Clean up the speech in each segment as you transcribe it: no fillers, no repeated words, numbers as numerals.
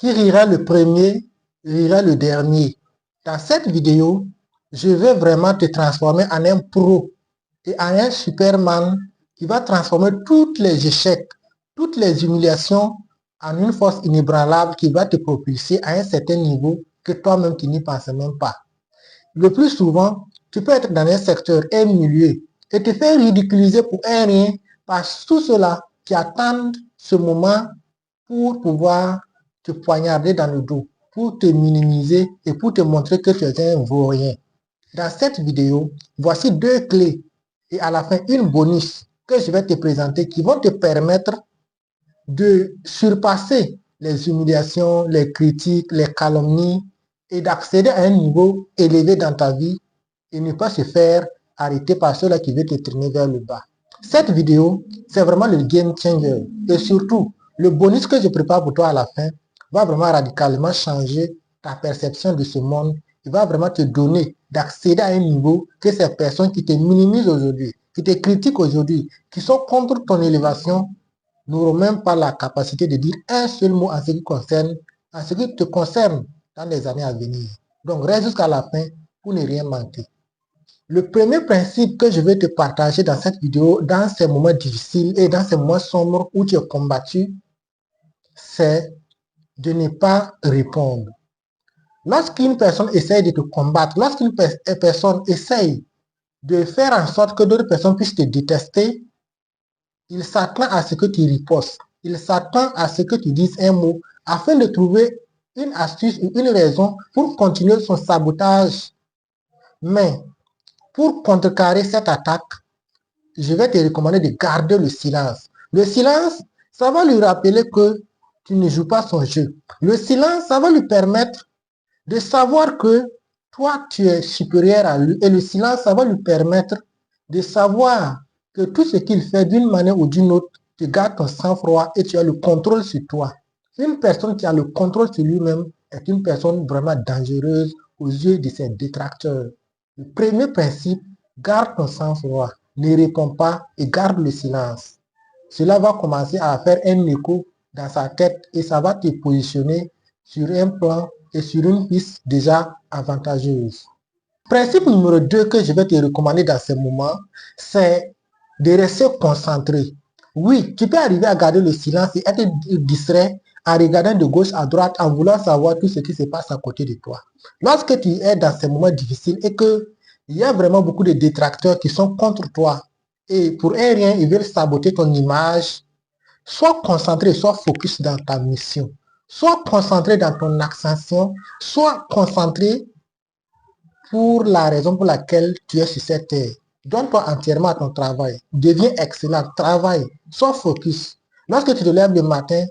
Qui rira le premier, rira le dernier. Dans cette vidéo, je vais vraiment te transformer en un pro et en un Superman qui va transformer tous les échecs, toutes les humiliations en une force inébranlable qui va te propulser à un certain niveau que toi-même tu n'y pensais même pas. Le plus souvent, tu peux être dans un secteur, un milieu, et te faire ridiculiser pour un rien par tous ceux-là qui attendent ce moment pour pouvoir te poignarder dans le dos, pour te minimiser et pour te montrer que tu es un vaurien. Dans cette vidéo, voici 2 clés et à la fin une bonus que je vais te présenter qui vont te permettre de surpasser les humiliations, les critiques, les calomnies et d'accéder à un niveau élevé dans ta vie et ne pas se faire arrêter par ceux-là qui veulent te traîner vers le bas. Cette vidéo, c'est vraiment le game changer et surtout, le bonus que je prépare pour toi à la fin va vraiment radicalement changer ta perception de ce monde. Il va vraiment te donner d'accéder à un niveau que ces personnes qui te minimisent aujourd'hui, qui te critiquent aujourd'hui, qui sont contre ton élévation, n'auront même pas la capacité de dire un seul mot en ce qui te concerne dans les années à venir. Donc reste jusqu'à la fin pour ne rien manquer. Le premier principe que je vais te partager dans cette vidéo, dans ces moments difficiles et dans ces moments sombres où tu es combattu, c'est de ne pas répondre. Lorsqu'une personne essaye de te combattre, lorsqu'une personne essaye de faire en sorte que d'autres personnes puissent te détester, il s'attend à ce que tu ripostes. Il s'attend à ce que tu dises un mot afin de trouver une astuce ou une raison pour continuer son sabotage. Mais pour contrecarrer cette attaque, je vais te recommander de garder le silence. Le silence, ça va lui rappeler que tu ne joues pas son jeu. Le silence, ça va lui permettre de savoir que toi, tu es supérieur à lui. Et le silence, ça va lui permettre de savoir que tout ce qu'il fait d'une manière ou d'une autre, tu gardes ton sang-froid et tu as le contrôle sur toi. Une personne qui a le contrôle sur lui-même est une personne vraiment dangereuse aux yeux de ses détracteurs. Le premier principe, garde ton sang-froid, ne réponds pas et garde le silence. Cela va commencer à faire un écho dans sa tête et ça va te positionner sur un plan et sur une piste déjà avantageuse. Principe numéro 2 que je vais te recommander dans ce moment, c'est de rester concentré. Oui, tu peux arriver à garder le silence et être distrait en regardant de gauche à droite, en voulant savoir tout ce qui se passe à côté de toi. Lorsque tu es dans ces moments difficiles et qu'il y a vraiment beaucoup de détracteurs qui sont contre toi et pour un rien, ils veulent saboter ton image, sois concentré, sois focus dans ta mission. Sois concentré dans ton ascension, sois concentré pour la raison pour laquelle tu es sur cette terre. Donne-toi entièrement à ton travail. Deviens excellent. Travaille. Sois focus. Lorsque tu te lèves le matin,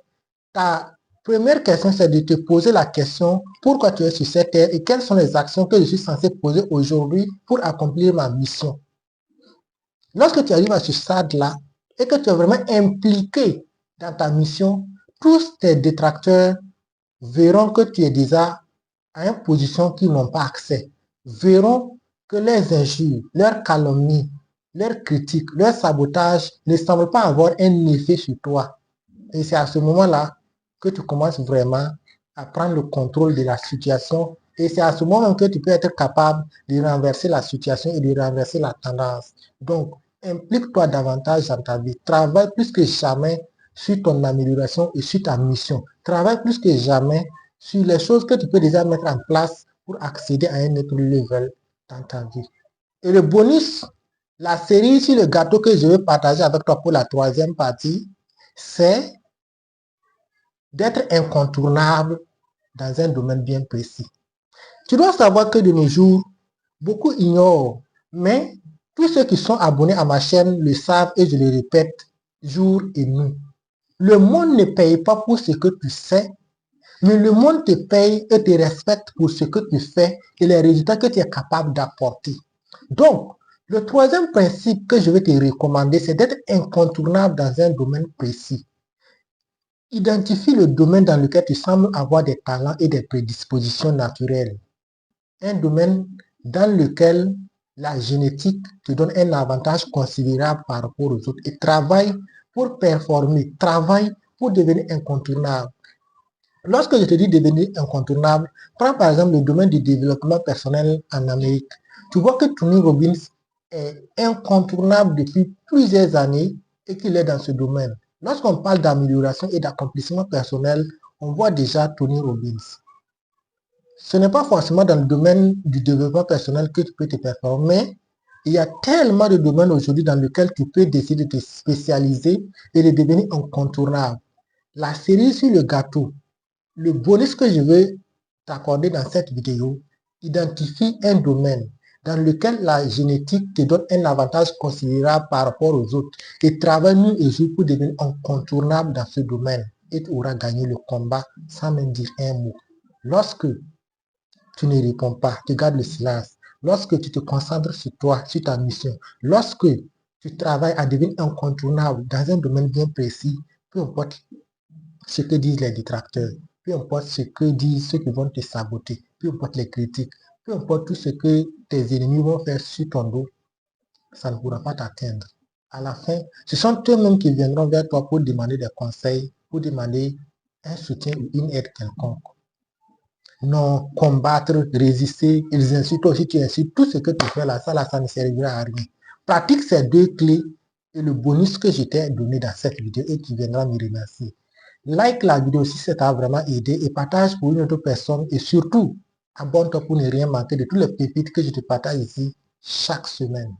ta première question, c'est de te poser la question pourquoi tu es sur cette terre et quelles sont les actions que je suis censé poser aujourd'hui pour accomplir ma mission. Lorsque tu arrives à ce stade-là et que tu es vraiment impliqué dans ta mission, tous tes détracteurs verront que tu es déjà à une position qu'ils n'ont pas accès. Verront que leurs injures, leurs calomnies, leurs critiques, leurs sabotages ne semblent pas avoir un effet sur toi. Et c'est à ce moment-là que tu commences vraiment à prendre le contrôle de la situation. Et c'est à ce moment que tu peux être capable de renverser la situation et de renverser la tendance. Donc, implique-toi davantage dans ta vie. Travaille plus que jamais sur ton amélioration et sur ta mission. Travaille plus que jamais sur les choses que tu peux déjà mettre en place pour accéder à un autre level dans ta vie. Et le bonus, la série sur le gâteau que je vais partager avec toi pour la 3e partie, c'est d'être incontournable dans un domaine bien précis. Tu dois savoir que de nos jours, beaucoup ignorent, mais tous ceux qui sont abonnés à ma chaîne le savent et je le répète jour et nuit. Le monde ne paye pas pour ce que tu sais, mais le monde te paye et te respecte pour ce que tu fais et les résultats que tu es capable d'apporter. Donc, le 3e principe que je vais te recommander, c'est d'être incontournable dans un domaine précis. Identifie le domaine dans lequel tu sembles avoir des talents et des prédispositions naturelles. Un domaine dans lequel la génétique te donne un avantage considérable par rapport aux autres et travaille pour performer, travaille pour devenir incontournable. Lorsque je te dis devenir incontournable, prends par exemple le domaine du développement personnel en Amérique. Tu vois que Tony Robbins est incontournable depuis plusieurs années et qu'il est dans ce domaine. Lorsqu'on parle d'amélioration et d'accomplissement personnel, on voit déjà Tony Robbins. Ce n'est pas forcément dans le domaine du développement personnel que tu peux te performer, mais il y a tellement de domaines aujourd'hui dans lesquels tu peux décider de te spécialiser et de devenir incontournable. La cerise sur le gâteau, le bonus que je veux t'accorder dans cette vidéo, identifie un domaine dans lequel la génétique te donne un avantage considérable par rapport aux autres et travaille nuit et jour pour devenir incontournable dans ce domaine et tu auras gagné le combat sans même dire un mot. Lorsque tu ne réponds pas, tu gardes le silence, lorsque tu te concentres sur toi, sur ta mission, lorsque tu travailles à devenir incontournable dans un domaine bien précis, peu importe ce que disent les détracteurs, peu importe ce que disent ceux qui vont te saboter, peu importe les critiques, peu importe tout ce que tes ennemis vont faire sur ton dos, ça ne pourra pas t'atteindre. À la fin, ce sont eux-mêmes qui viendront vers toi pour demander des conseils, pour demander un soutien ou une aide quelconque. Non, combattre, résister, ils insultent aussi, tu insultes, tout ce que tu fais là, ça ne servira à rien. Pratique ces deux clés et le bonus que je t'ai donné dans cette vidéo et tu viendras me remercier. Like la vidéo si ça t'a vraiment aidé et partage pour une autre personne et surtout, abonne-toi pour ne rien manquer de tous les pépites que je te partage ici chaque semaine.